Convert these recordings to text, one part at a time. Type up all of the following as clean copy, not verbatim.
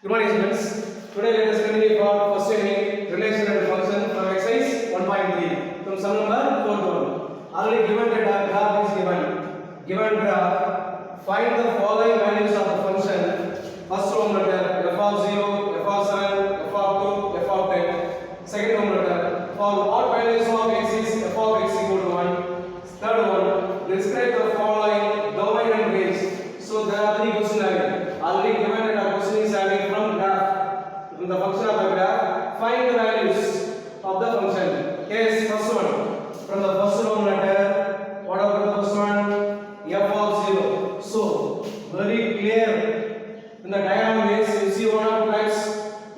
Good morning, students. Today let us continue for first unit relation and function from exercise 1.3 from sum number 4 to 1. Already given that graph is given. Given graph, find the following values of the function. First row letter f of 0, f of 7, f of 2, f of 10. Second row letter for what values of x is f of x equal to 1. Third one, describe the following domain and range. So there are three questions having. Already given that a question is having from graph, from the function of the graph, find the values of the function. Yes, first one. From the first row letter, what about the first one? F of 0. So very clear. In the diagram base, you see one of the types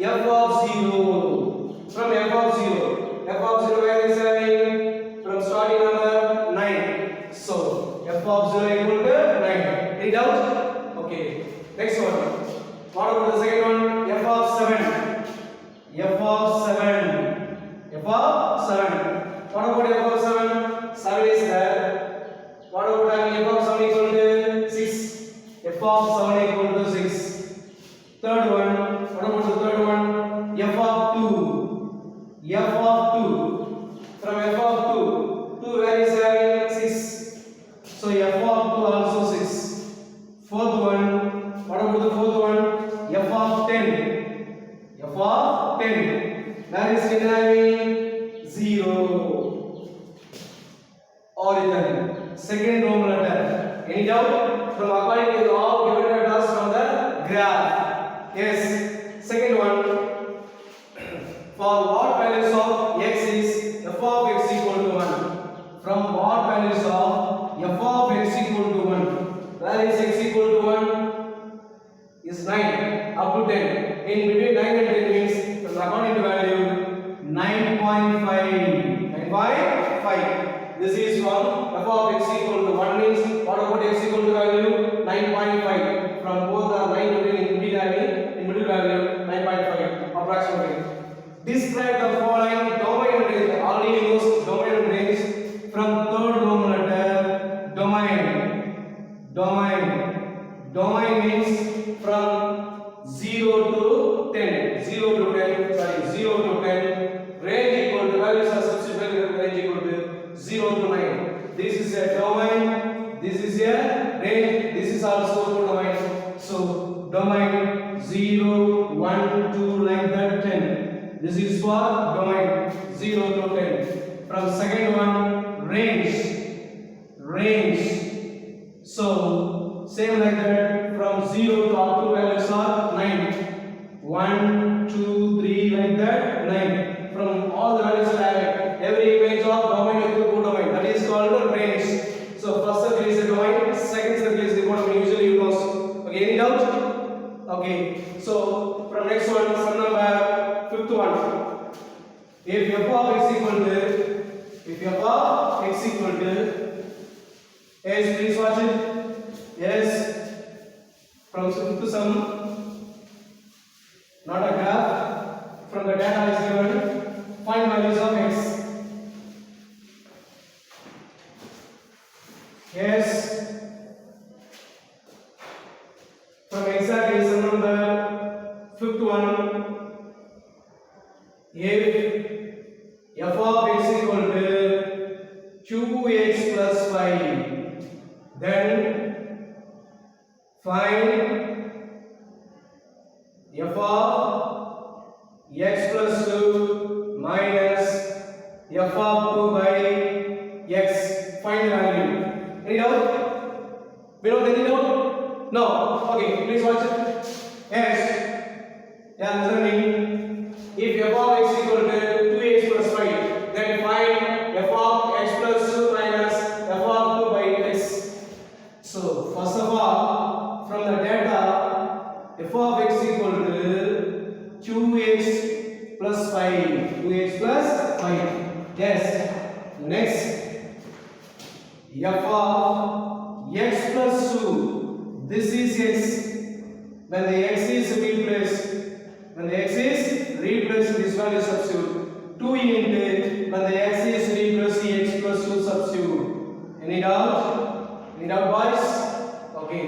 f of 0. From f of 0. F of 0 where is having? From starting number 9. So f of 0 equal to 9. Any doubt? Okay. Next one. What about the second one? F of 7. F of 7. F of 7. What about f of 7? 7 is there. What about f of 7 equal to 6? F of 7 equal to 6. Third one. What about the third one? F of 2. F of 2. From f of 2. 2 where is having 6. So f of 2 also 6. Fourth one, what about the fourth one? F of 10. F of 10. Where is it having? 0. Origin. Second row letter. Any doubt? From according to the all given data from the graph. Yes. Second one. For what values of x is f of x equal to 1? From what values of f of x equal to 1? Where is x equal to 1? Is 9 up to 10. In between 9 and 10 means according to value 9.5. 9.5. This is from f of x equal to 1 means what about x equal to value? 9.5. From both the 9 to 10 in middle value 9.5 approximately. Describe the following domain and range. Already knows domain and range from third row letter domain. Domain means from 0 to 10. 0 to 10. Sorry, 0 to 10. Range equal to values are substituted range equal to 0 to 9. This is a domain. This is a range. This is also a domain. So domain 0, 1, 2 like that 10. This is for domain 0 to 10. From second one range. So same like that from 0 to up to values are 9. 1, 2, 3 like that 9. From all the values are having every image of domain equal to domain. That is called a range. So first circle is a domain, second circle is the domain. Usually you know. Okay, any doubt? Okay. So from next one, sum number fifth one. If f of x equal to yes, please watch it. Yes, from sum to sum, not a graph. From the data is given. Find values of x. Yes, from exactly sum number fifth one. If f of x equal to 2x plus 5. Then find f of x plus 2 minus f of 2 by x. Find value. Any doubt? Below any doubt? No. Okay, please watch it. Yes. Yeah, listening. If f of x equal to 2x plus 5, then find f of x plus 2 minus f of 2 by x. So first of all, from the data, f of x equal to 2x plus 5. 2x plus 5. Yes. Next, f of x plus 2. This is x. When the x is replaced, this value substitute. 2 into when the x is replaced, x plus 2 substitute. Any doubt? Any doubt, boys? Okay.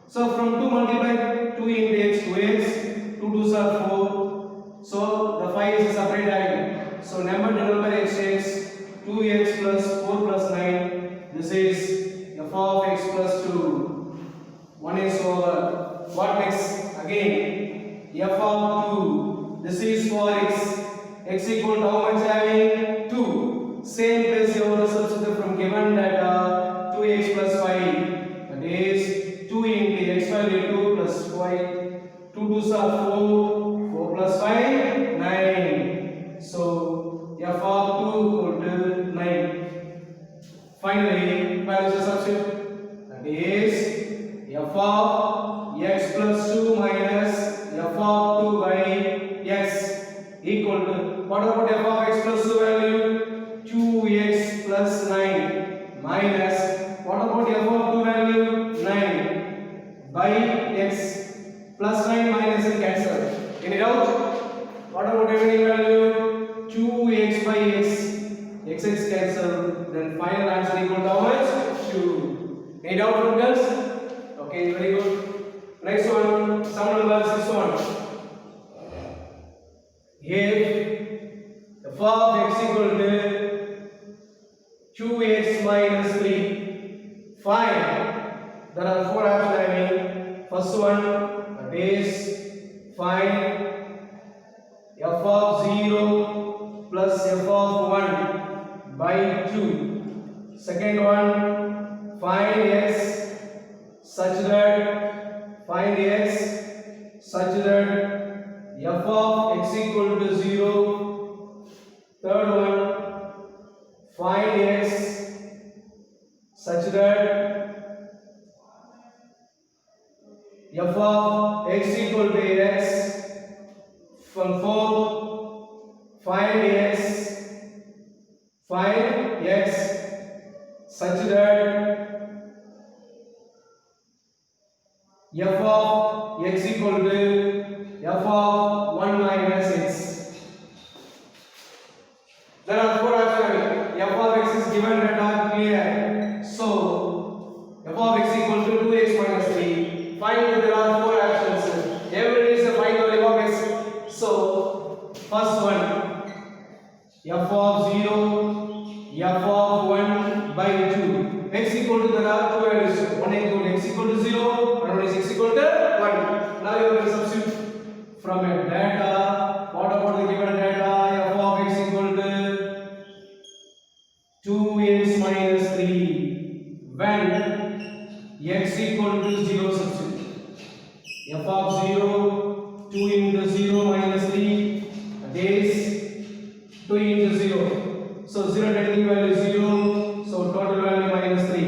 So from 2 multiply 2 into x, 2x. 2 2s are 4. So the 5 is a separate diagonal. So number to number exchange 2x plus 4 plus 9. This is f of x plus 2. 1 is over. What next? Again f of 2. This is for x. X equal to how much having 2. Same place you have to substitute from given data 2x plus 5. That is 2 into x value 2 plus 5. 2 2s are 4. 4 plus 5 9. So f of 2 equal to 9. Finally, values are substitute. That is f of x plus 2 minus f of 2 by x equal to, what about f of x plus 2 value? 2x plus 9 minus, what about f of 2 value? 9 by x. Plus 9 minus and cancel. Any doubt? What about remaining value? 2x by x. X cancel. Then final answer equal to how much? 2. Any doubt from girls? Okay, very good. Next one, sum numbers. This one. If f of x equal to 2x minus 3, find. There are 4 options having. First one. Is find f of 0 plus f of 1 by 2. Second one, find x such that f of x equal to 0. Third one, find x such that f of x equal to x. From 4, find x such that f of x equal to f of 1 minus x. There are 4 options. F of x is given data clear. So f of x equal to 2x minus 3. Find, there are 4 options. Every is the find value of x. So first one, f of 0, f of 1 by 2. X equal to, there are 2 values. One equal to x equal to 0, and one is x equal to 1. Now you have to substitute from a data. What about the given data? F of x equal to 2x minus 3. When x equal to 0, substitute. F of 0, 2 into 0 minus 3, that is 2 into 0. So 0 taking value 0, so total value minus 3.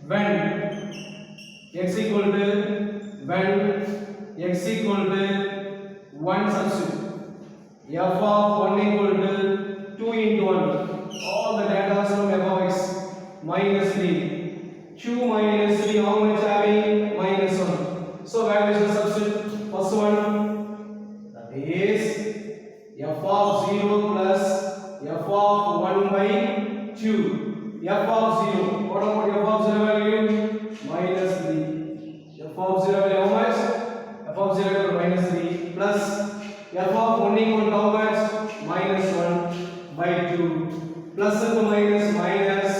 When x equal to 1, substitute. F of 1 equal to 2 into 1. All the data from f of x minus 3. 2 minus 3, how much having? Minus 1. So values are substitute. First one, that is f of 0 plus f of 1 by 2. F of 0. What about f of 0 value? Minus 3. F of 0 value how much? F of 0 value minus 3 plus f of 1 equal to how much? Minus 1 by 2. Plus and minus minus.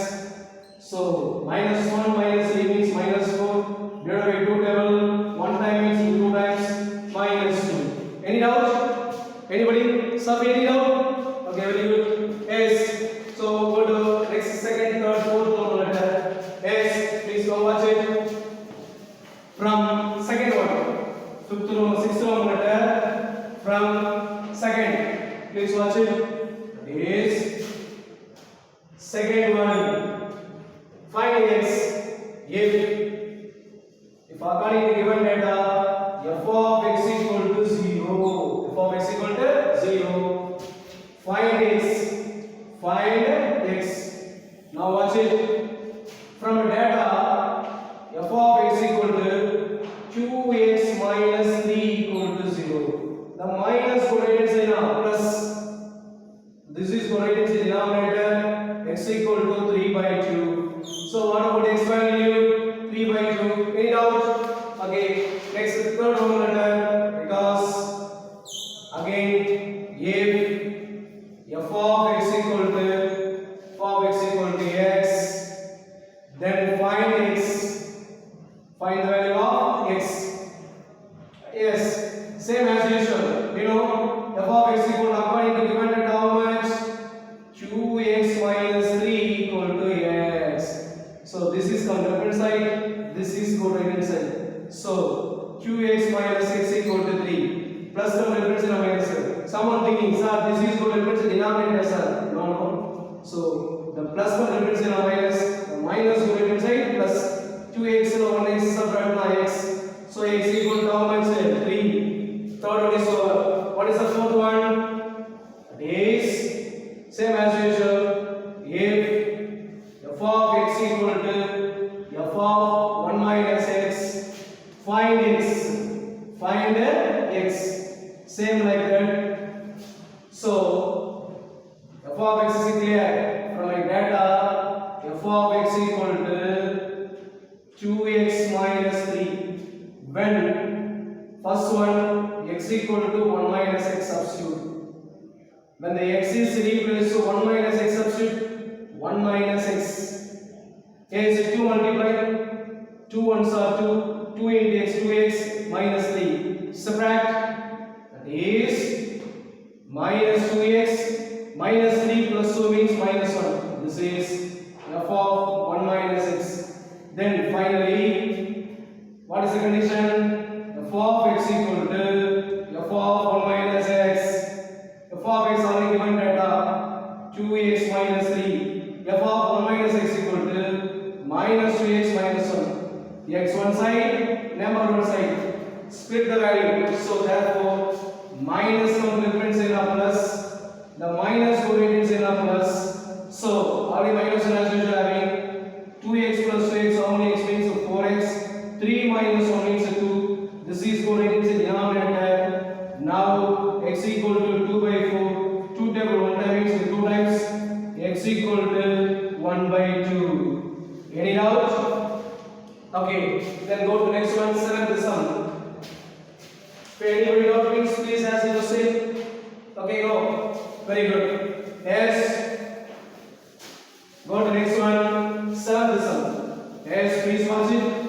So minus 1 minus 3 means minus 4. Divided by 2 table. 1 time means 2 times minus 2. Any doubt? Anybody? Sub, any doubt? Okay, very good. Yes. So go to next, second, third, fourth Roman letter. Yes. Please go watch it. From second one, fifth Roman, sixth Roman letter. From second, please watch it. Yes. Second one. Find x if according to given data f of x equal to 0, f of x equal to 0, find x. Now watch it. From data f of x equal to 2x minus 3 equal to 0. The minus correlated sign plus. This is correlated in denominator. X equal to 3 by 2. So what about x value? 3 by 2. Any doubt? Okay. Next, third Roman letter, because Find the value of x. Yes, same as usual. You know, f of x equal according to given data how much? 2x minus 3 equal to x. So this is come left hand side, this is go right hand side. So qx minus x equal to 3. Plus come left hand side minus. Someone thinking, sir, this is go left hand side denominator, sir. No, no. So the plus come left hand side minus, the minus go right hand side plus 2x and 1x subtract by x. So x equal to how much? 3. Third one is over. What is the fourth one? It is same as usual. If f of x equal to f of 1 minus x, find x. Find x. Same like that. So f of x is clear from my data. F of x equal to 2x minus 3. When first one x equal to 1 minus x substitute. When the x is replaced to 1 minus x substitute, 1 minus x. Here is 2 multiply, 2 ones are 2, 2 into x, 2x minus 3. Subtract, that is minus 2x minus 3 plus 2 means minus 1. This is f of 1 minus x. Then finally, what is the condition? F of x equal to f of 1 minus x. F of x only given data 2x minus 3. F of 1 minus x equal to minus 2x minus 1. X one side, number one side. Split the value. So therefore, minus come difference in a plus. The minus go difference in a plus. So already minus one as usual having 2x plus 2x. How many x means 4x? 3 minus 1 means 2. This is go difference in denominator. Now x equal to 2 by 4. 2 table 1 time means 2 times. X equal to 1 by 2. Any doubt? Okay, then go to next one, seventh sum. If anybody doubt means please ask the question. Okay, go. Very good. Yes. Go to next one, seventh sum. Yes, please watch it.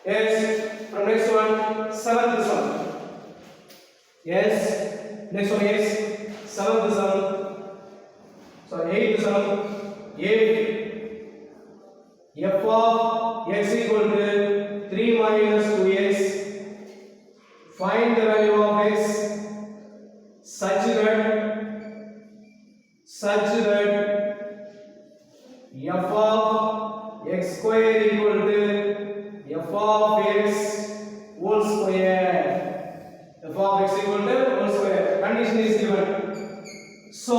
Yes, from next one, seventh sum. Yes, next one is seventh sum. So eighth sum. If f of x equal to 3 minus 2x, find the value of x such that f of x square equal to f of x whole square. F of x equal to whole square. Condition is given. So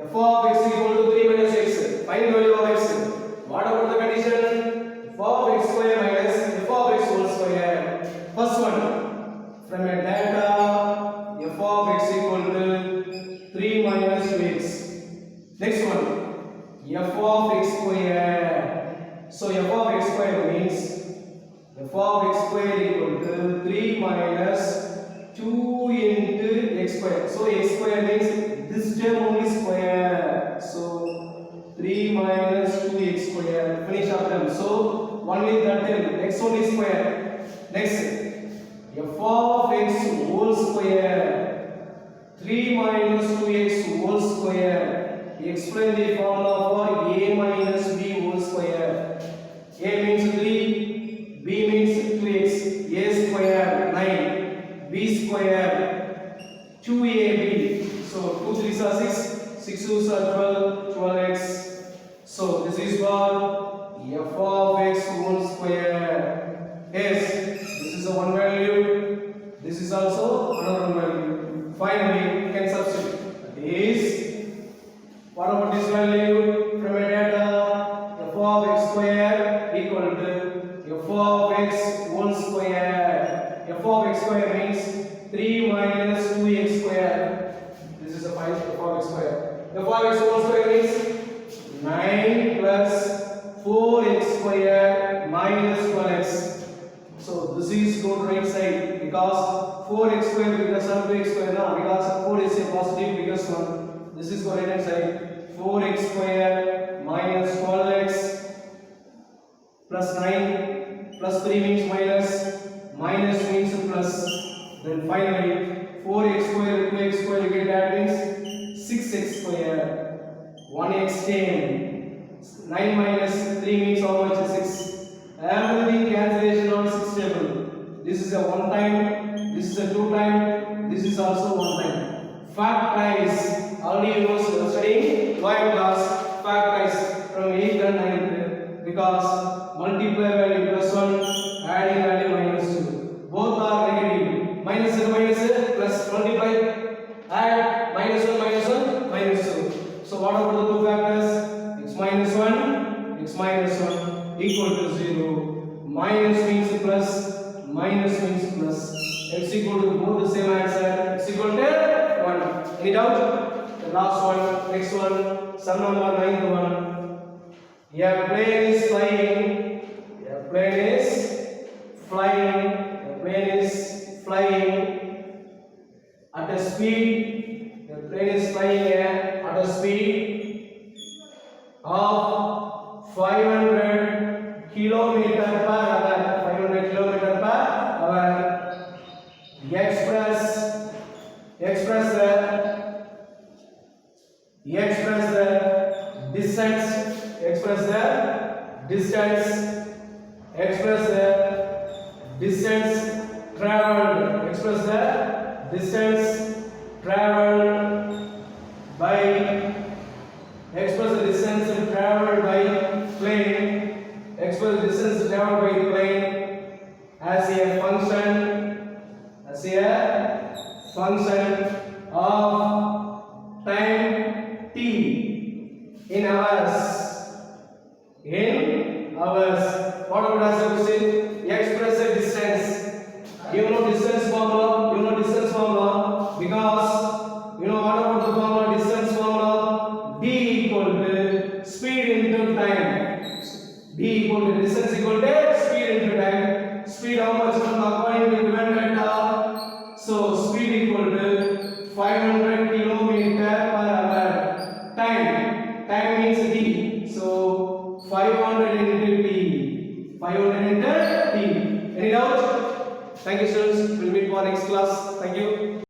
f of x equal to 3 minus x. Find the value of x. What about the condition? F of x square minus f of x whole square. First one, from a data f of x equal to 3 minus 2x. Next one, f of x square. So f of x square means f of x square equal to 3 minus 2 into x square. So x square means this term only square. So 3 minus 2x square. Finish up them. So only that term x only square. Next, f of x whole square. 3 minus 2x whole square. Explain the formula for a minus b whole square. A means 3, b means 2x, a square 9, b square 2ab. So 2 3s are 6, 6 2s are 12, 12x. So this is what f of x whole square. Yes, this is a one value. This is also another one value. Finally, we can substitute. That is, what about this value? From a data, f of x square equal to f of x whole square. F of x square means 3 minus 2x square. This is a final f of x square. F of x whole square means 9 plus 4x square minus 12x. So this is go to right side because 4x square because 2x square now because 4 is a positive biggest one. This is go right hand side. 4x square minus 12x plus 9 plus 3 means minus means plus. Then finally 4x square 2x square you get that means 6x square 1x came 9 minus 3 means how much? 6. Everything cancellation on 6 table. This is a 1 time, this is a 2 time, this is also 1 time. Factorize. Already you know studying lower class. Factorize from 8th and 9th because multiply value plus 1, adding value minus 2. Both are negative. Minus and minus plus multiply, add minus 1, minus 2. So what about the two factors? X minus 1, x minus 1. Equal to 0. Minus means plus, minus means plus. X equal to both the same answer. X equal to 1. Any doubt? The last one, next one, sum number 9th one. A plane is flying. A plane is flying. A plane is flying at a speed. The plane is flying at a speed of 500 kilometer per hour. 500 kilometer per hour. Express the distance. Express the distance. Express the distance traveled. Express the distance traveled by. Express the distance traveled by plane. Express the distance traveled by plane as a function of time t in hours. In hours. What about as a question? Express the distance. You know distance formula. Because you know what about the formula? Distance formula. D equal to speed into time. D equal to distance equal to speed into time. Speed how much according to given data? So speed equal to 500 kilometer per hour. Time means t. So 500 into t. 500 into t. Any doubt? Thank you students. We'll meet for next class. Thank you.